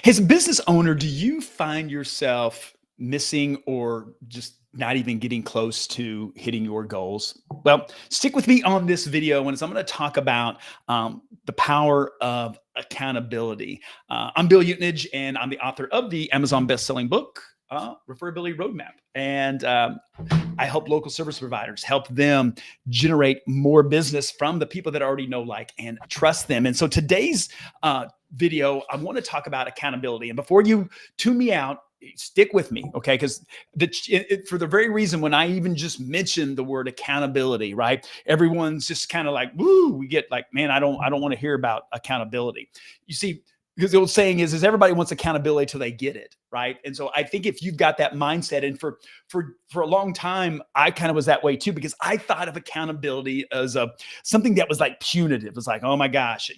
As a business owner, do you find yourself missing or just not even getting close to hitting your goals? Well, stick with me on this video and I'm going to talk about the power of accountability. I'm Bill Utenage, and I'm the author of the Amazon best-selling book, Referability Roadmap. And I help local service providers, help them generate more business from the people that already know, like, and trust them. And so today's video, I want to talk about accountability. And before you tune me out, stick with me, okay? Because for the very reason, when I even just mentioned the word accountability, right? Everyone's just kind of like, woo, we get like, man, I don't want to hear about accountability. You see, because the old saying is everybody wants accountability till they get it, right? And so I think if you've got that mindset, and for a long time, I kind of was that way too, because I thought of accountability as something that was like punitive. It's like, oh my gosh,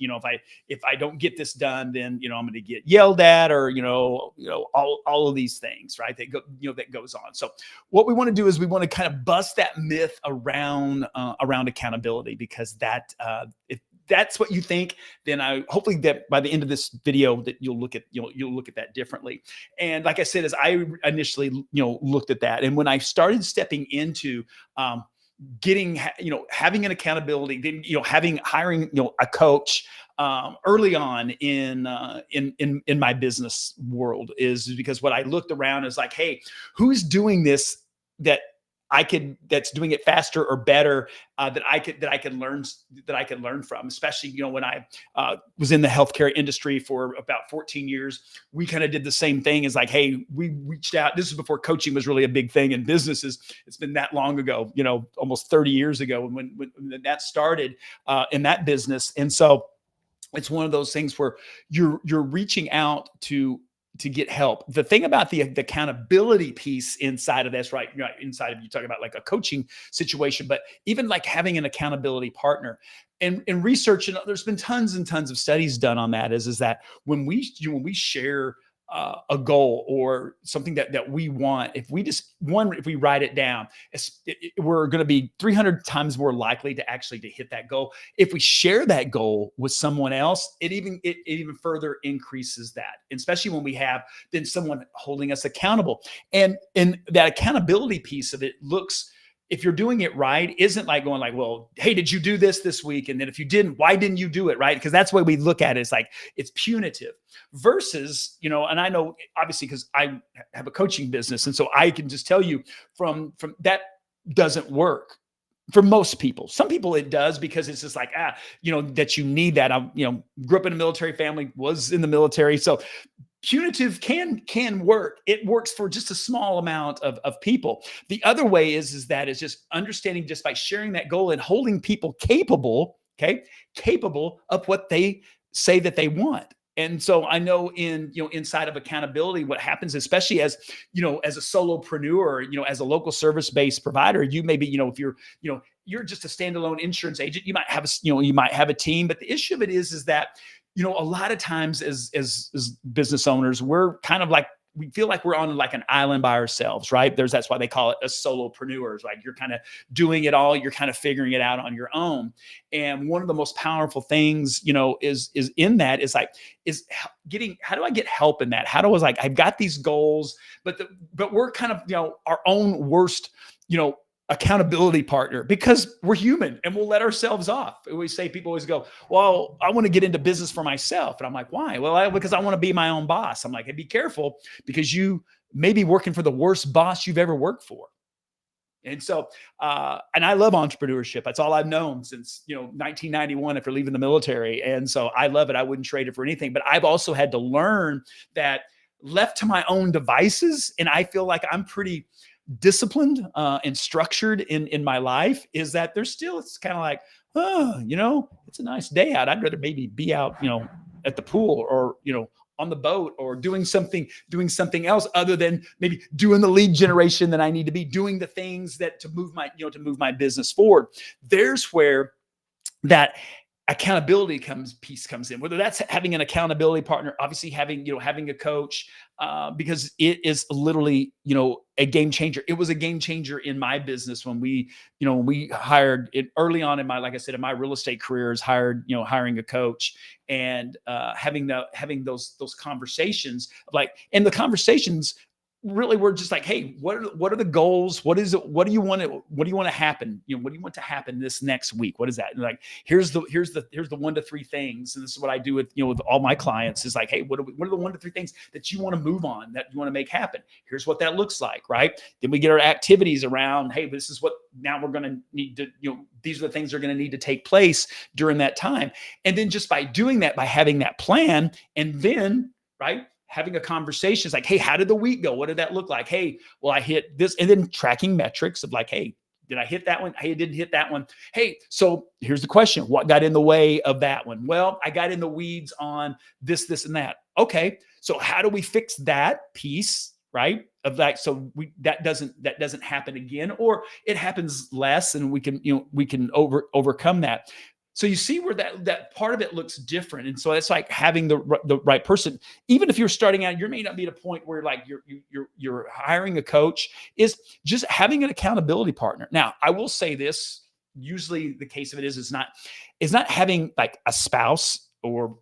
if I don't get this done, then I'm going to get yelled at, or all of these things, right? That goes on. So what we want to do is we want to kind of bust that myth around accountability, because if that's what you think, then I hopefully that by the end of this video that you'll look at that differently. And like I said, as I initially looked at that, and when I started stepping into having an accountability, then hiring a coach early on in my business world, is because what I looked around is like, hey, who's doing this that's doing it faster or better, that I could learn from. Especially when I was in the healthcare industry for about 14 years, we kind of did the same thing. Is like, hey, we reached out. This is before coaching was really a big thing in businesses. It's been that long ago, almost 30 years ago when that started in that business. And so it's one of those things where you're reaching out to get help. The thing about the accountability piece inside of this, right? Inside of you talking about like a coaching situation, but even like having an accountability partner, and research, and there's been tons and tons of studies done on that, is that when we share a goal or something that we want, if we write it down, we're going to be 300 times more likely to hit that goal. If we share that goal with someone else, it even further increases that, especially when we have then someone holding us accountable. And that accountability piece of it looks, if you're doing it right, isn't like going like, well, hey, did you do this week? And then if you didn't, why didn't you do it? Right? Because that's the way we look at it. It's like, it's punitive versus, and I know obviously because I have a coaching business. And so I can just tell you from that doesn't work for most people. Some people it does, because it's just like, that you need that. I, grew up in a military family, was in the military. So punitive can work. It works for just a small amount of people. The other way is just understanding, just by sharing that goal and holding people capable of what they say that they want. And so I know inside of accountability, what happens, especially as as a solopreneur, as a local service-based provider, you may be, if you're just a standalone insurance agent, you might have a team. But the issue of it is that a lot of times as business owners, we're kind of like, we feel like we're on like an island by ourselves, right? That's why they call it a solopreneur. Like you're kind of doing it all. You're kind of figuring it out on your own. And one of the most powerful things, is in that is how do I get help in that? How do I like, I've got these goals, but we're kind of, our own worst, accountability partner, because we're human and we'll let ourselves off. People always go, well, I want to get into business for myself. And I'm like, why? Well, because I want to be my own boss. I'm like, hey, be careful, because you may be working for the worst boss you've ever worked for. And so, and I love entrepreneurship. That's all I've known since, 1991 after leaving the military. And so I love it. I wouldn't trade it for anything, but I've also had to learn that left to my own devices, and I feel like I'm pretty disciplined and structured in my life, is that there's still, it's kind of like, it's a nice day out. I'd rather maybe be out, at the pool, or, on the boat, or doing something else other than maybe doing the lead generation that I need to be doing, the things that to move my business forward. There's where that accountability piece comes in, whether that's having an accountability partner, obviously having a coach, because it is literally, a game changer. It was a game changer in my business when we hired it early on in my, like I said, in my real estate careers, hiring a coach and having those conversations, and the conversations really we're just like, hey, what are the goals? What is it? What do you want to happen? What do you want to happen this next week? What is that? And like, here's the 1 to 3 things. And this is what I do with all my clients is like, hey, what are the 1 to 3 things that you want to move on, that you want to make happen? Here's what that looks like, right? Then we get our activities around, hey, this is what now we're going to need to, these are the things that are going to need to take place during that time. And then just by doing that, by having that plan, and then, right, having a conversation is like, hey, how did the week go? What did that look like? Hey, well, I hit this, and then tracking metrics of like, hey, did I hit that one? Hey, I didn't hit that one. Hey, so here's the question. What got in the way of that one? Well, I got in the weeds on this, and that. Okay. So how do we fix that piece, right? Of like, so that doesn't happen again, or it happens less, and we can overcome that. So you see where that part of it looks different. And so it's like having the right person. Even if you're starting out, you may not be at a point where like you're hiring a coach, is just having an accountability partner. Now, I will say this, usually the case of it is not having like a spouse or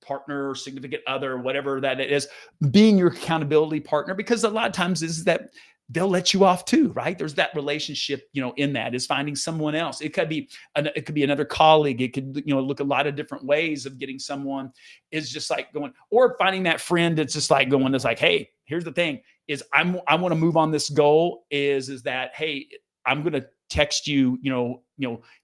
partner or significant other, or whatever that it is, being your accountability partner, because a lot of times is that they'll let you off too, right? There's that relationship, in that is finding someone else. It could be another colleague. It could, look a lot of different ways of getting someone, is just like going, or finding that friend that's just like going, that's like, hey, here's the thing is I want to move on this goal is that, hey, I'm going to text you,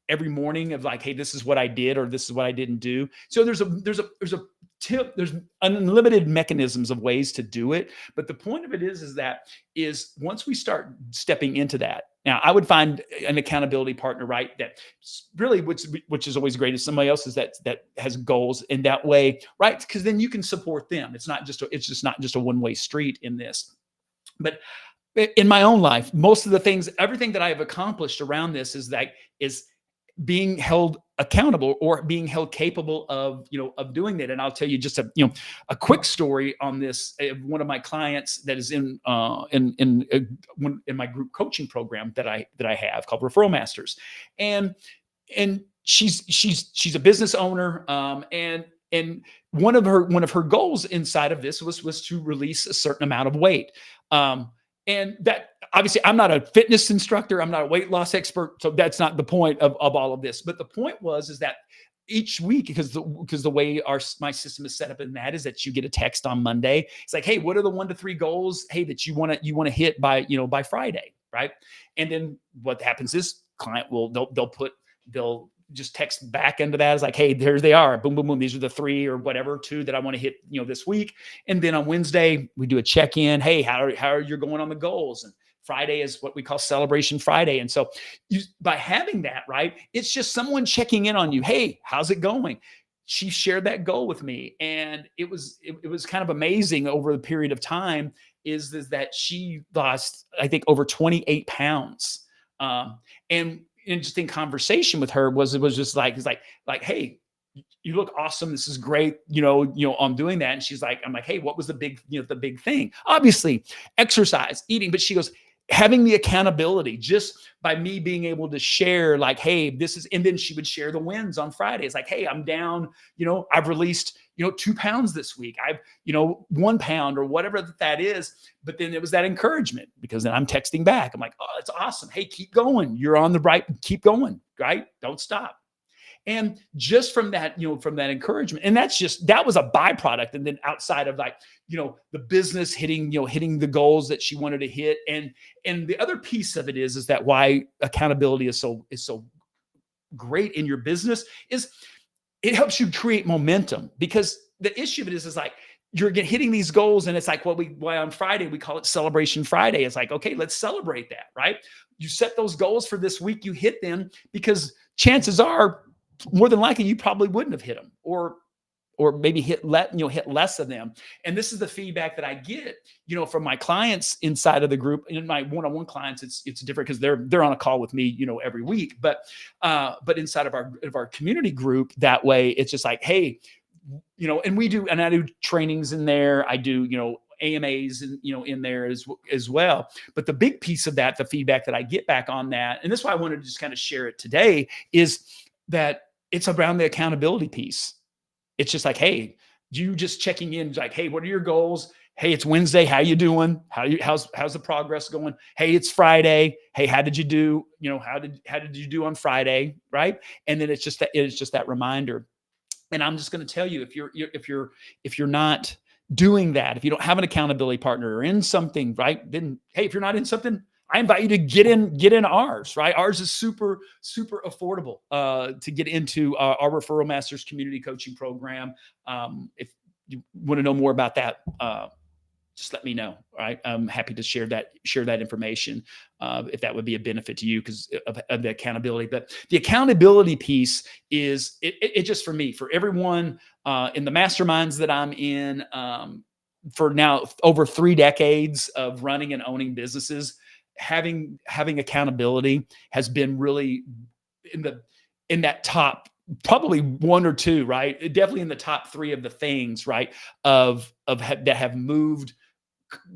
every morning of like, hey, this is what I did, or this is what I didn't do. So there's a tip, there's unlimited mechanisms of ways to do it. But the point of it is once we start stepping into that, now I would find an accountability partner, right? That really, which is always great, is somebody else that has goals in that way, right? Because then you can support them. It's just not just a one-way street in this. But in my own life, everything that I have accomplished around this is being held accountable, or being held capable of doing that. And I'll tell you just a quick story on this. One of my clients that is in my group coaching program that I have, called Referral Masters, and she's a business owner, and one of her goals inside of this was to release a certain amount of weight. And that, obviously, I'm not a fitness instructor. I'm not a weight loss expert. So that's not the point of all of this. But the point is that each week, because the way my system is set up in that is that you get a text on Monday. It's like, hey, what are the 1 to 3 goals, hey, that you want to hit by Friday, right? And then what happens is client they'll just text back into that. It's like, hey, there they are. Boom, boom, boom. These are the 3 or whatever, 2 that I want to hit, this week. And then on Wednesday, we do a check-in. Hey, how are you going on the goals? And Friday is what we call Celebration Friday. And so by having that, right, it's just someone checking in on you. Hey, how's it going? She shared that goal with me. And it was kind of amazing over the period of time is that she lost, I think, over 28 pounds. And interesting conversation with her was just like, it's like, hey, you look awesome. This is great. I'm doing that. And she's like, I'm like, hey, what was the big thing? Obviously exercise, eating, but she goes, having the accountability just by me being able to share like, hey, this is, and then she would share the wins on Friday. It's like, hey, I'm down, I've released, 2 pounds this week. I've, 1 pound or whatever that is. But then it was that encouragement, because then I'm texting back. I'm like, oh, that's awesome. Hey, keep going. You're on the right, keep going, right? Don't stop. And just from that, from that encouragement, and that was a byproduct. And then outside of like, the business hitting the goals that she wanted to hit. And the other piece of it is that why accountability is so great in your business is it helps you create momentum, because the issue of it is like, you're hitting these goals, and it's like why on Friday we call it Celebration Friday. It's like, okay, let's celebrate that, right? You set those goals for this week, you hit them, because chances are, more than likely, you probably wouldn't have hit them, or or maybe hit less of them. And this is the feedback that I get, from my clients inside of the group. In my one-on-one clients, it's different because they're on a call with me, every week. But inside of our community group, that way it's just like, hey, and I do trainings in there. I do, AMAs and in there as well. But the big piece of that, the feedback that I get back on that, and this is why I wanted to just kind of share it today, is that it's around the accountability piece. It's just like, hey, you just checking in, like, hey, what are your goals? Hey, it's Wednesday. How you doing? How's the progress going? Hey, it's Friday. Hey, how did you do? How did you do on Friday? Right. And then it's just that reminder. And I'm just going to tell you, if you're not doing that, if you don't have an accountability partner or in something, right, then, hey, if you're not in something, I invite you to get in ours, right? Ours is super, super affordable to get into our Referral Masters community coaching program. If you want to know more about that, just let me know. All right. I'm happy to share that information if that would be a benefit to you because of the accountability. But the accountability piece is it just for me, for everyone in the masterminds that I'm in for now over 3 decades of running and owning businesses, having accountability has been really in that top, probably 1 or 2, right? Definitely in the top 3 of the things, right? That have moved,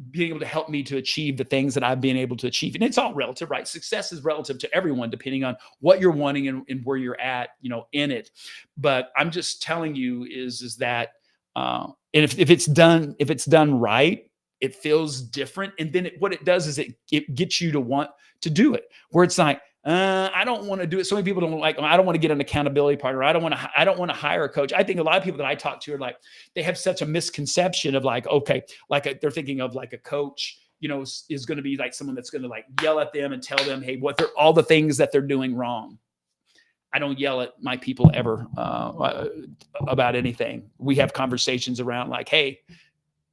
being able to help me to achieve the things that I've been able to achieve. And it's all relative, right? Success is relative to everyone, depending on what you're wanting and where you're at, in it. But I'm just telling you is that, and if it's done right, it feels different. And then what it does is it gets you to want to do it, where it's like, I don't want to do it. So many people don't like, I don't want to get an accountability partner. I don't want to hire a coach. I think a lot of people that I talk to are like, they have such a misconception of like, okay, they're thinking of like a coach, is going to be like someone that's going to like yell at them and tell them, hey, all the things that they're doing wrong. I don't yell at my people ever about anything. We have conversations around like, hey,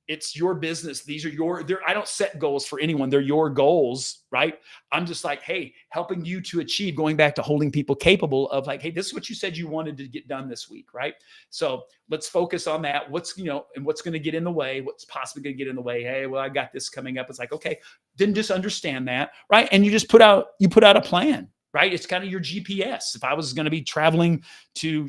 it's your business. These are I don't set goals for anyone. They're your goals, right? I'm just like, hey, helping you to achieve, going back to holding people capable of like, hey, this is what you said you wanted to get done this week, right? So let's focus on that. What's going to get in the way? What's possibly going to get in the way? Hey, well, I got this coming up. It's like, okay, then just understand that, right? And you just put out a plan, right? It's kind of your GPS. If I was going to be traveling to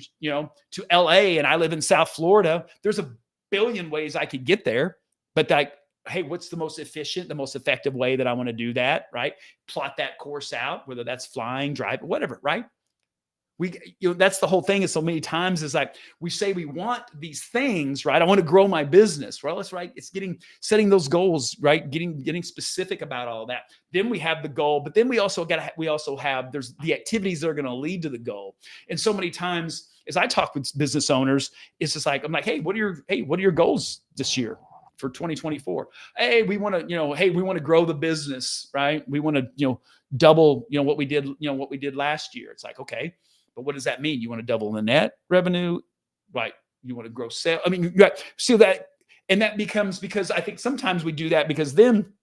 LA and I live in South Florida, there's a billion ways I could get there, but like, hey, what's the most efficient, the most effective way that I want to do that, right? Plot that course out, whether that's flying, driving, whatever, right? That's the whole thing. Is so many times is like, we say we want these things, right? I want to grow my business. Well, that's right. It's setting those goals, right? Getting specific about all that. Then we have the goal, but then we also have, there's the activities that are going to lead to the goal. And so many times as I talk with business owners, it's just like, I'm like, hey, what are your goals this year for 2024? Hey, we want to grow the business, right? We want to, double, what we did last year. It's like, okay, but what does that mean? You want to double the net revenue, right? You want to grow sales. I mean, you got see that, and that becomes, because I think sometimes we do that because then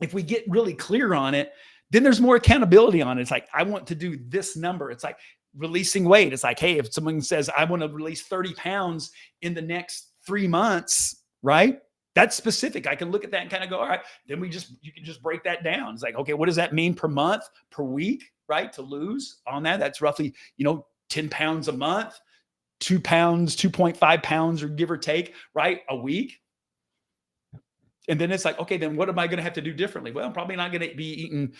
if we get really clear on it, then there's more accountability on it. It's like, I want to do this number. It's like releasing weight. It's like, hey, if someone says I want to release 30 pounds in the next 3 months, right? That's specific. I can look at that and kind of go, all right, then you can just break that down. It's like, okay, what does that mean per month, per week, right? To lose on that. That's roughly, 10 pounds a month, 2 pounds, 2.5 pounds, or give or take, right? A week. And then it's like, okay, then what am I going to have to do differently? Well, I'm probably not going to be eating,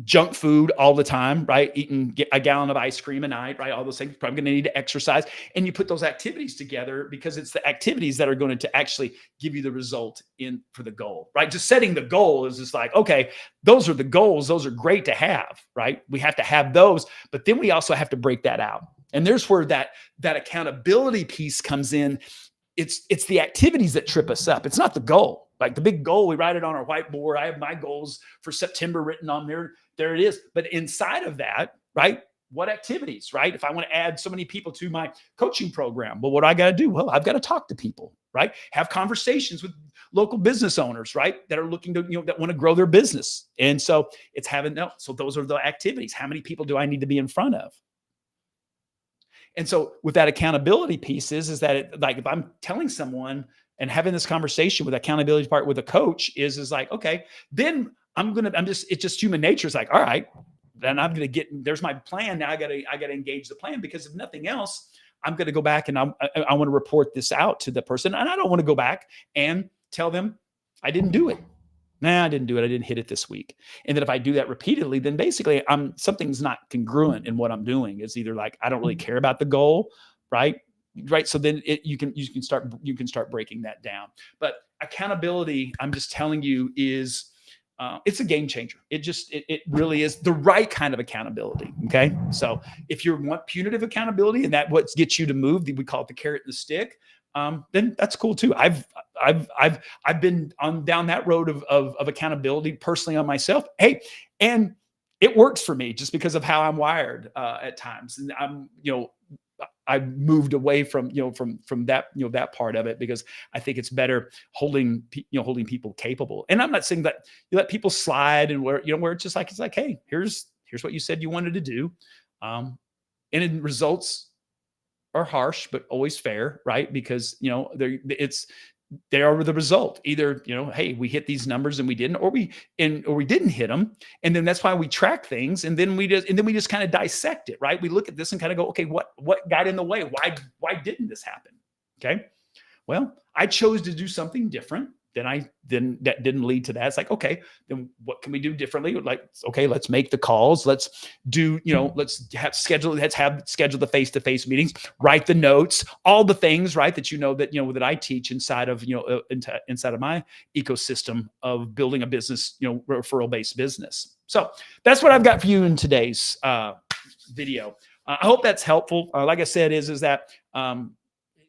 junk food all the time, right? Eating a gallon of ice cream a night, right? All those things. Probably going to need to exercise. And you put those activities together because it's the activities that are going to actually give you the result for the goal, right? Just setting the goal is just like, okay, those are the goals. Those are great to have, right? We have to have those, but then we also have to break that out. And there's where that accountability piece comes in. It's the activities that trip us up. It's not the goal. Like the big goal, we write it on our whiteboard. I have my goals for September written on there. There it is. But inside of that, right? What activities, right? If I want to add so many people to my coaching program, well, what do I got to do? Well, I've got to talk to people, right? Have conversations with local business owners, right? That are looking to, that want to grow their business. And so it's so those are the activities. How many people do I need to be in front of? And so with that accountability piece is that like if I'm telling someone and having this conversation with accountability part with a coach is like, okay, then it's just human nature. It's like, all right, then I'm going to there's my plan. Now I got to engage the plan, because if nothing else, I'm going to go back and I want to report this out to the person. And I don't want to go back and tell them I didn't do it. Nah, I didn't do it. I didn't hit it this week. And then if I do that repeatedly, then basically something's not congruent in what I'm doing. It's either like, I don't really care about the goal, right? Right. So then you can start breaking that down. But accountability, I'm just telling you, is it's a game changer. It really is the right kind of accountability. Okay. So if you want punitive accountability and that what gets you to move, we call it the carrot and the stick, then that's cool too. I've been down that road of accountability personally on myself. Hey, and it works for me just because of how I'm wired at times. And I moved away from that, that part of it, because I think it's better holding people capable. And I'm not saying that you let people slide and where it's just like, hey, here's what you said you wanted to do. And in results are harsh, but always fair, right? Because, they are the result. Either, hey, we hit these numbers and we didn't, or we didn't hit them. And then that's why we track things. And then we just kind of dissect it, right? We look at this and kind of go, okay, what got in the way? Why didn't this happen? Okay. Well, I chose to do something different that didn't lead to that. It's like, okay, then what can we do differently? Like, okay, let's make the calls. Let's do, let's schedule the face-to-face meetings, write the notes, all the things, right? That I teach inside of, inside of my ecosystem of building a business, referral-based business. So that's what I've got for you in today's video. I hope that's helpful. Like I said, is that,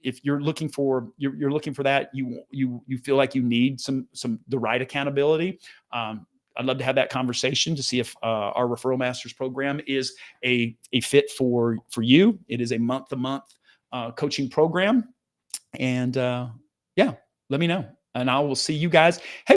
if you're looking for that, you feel like you need the right accountability. I'd love to have that conversation to see if our Referral Masters program is a fit for you. It is a month-to-month coaching program, and yeah, let me know, and I will see you guys. Hey.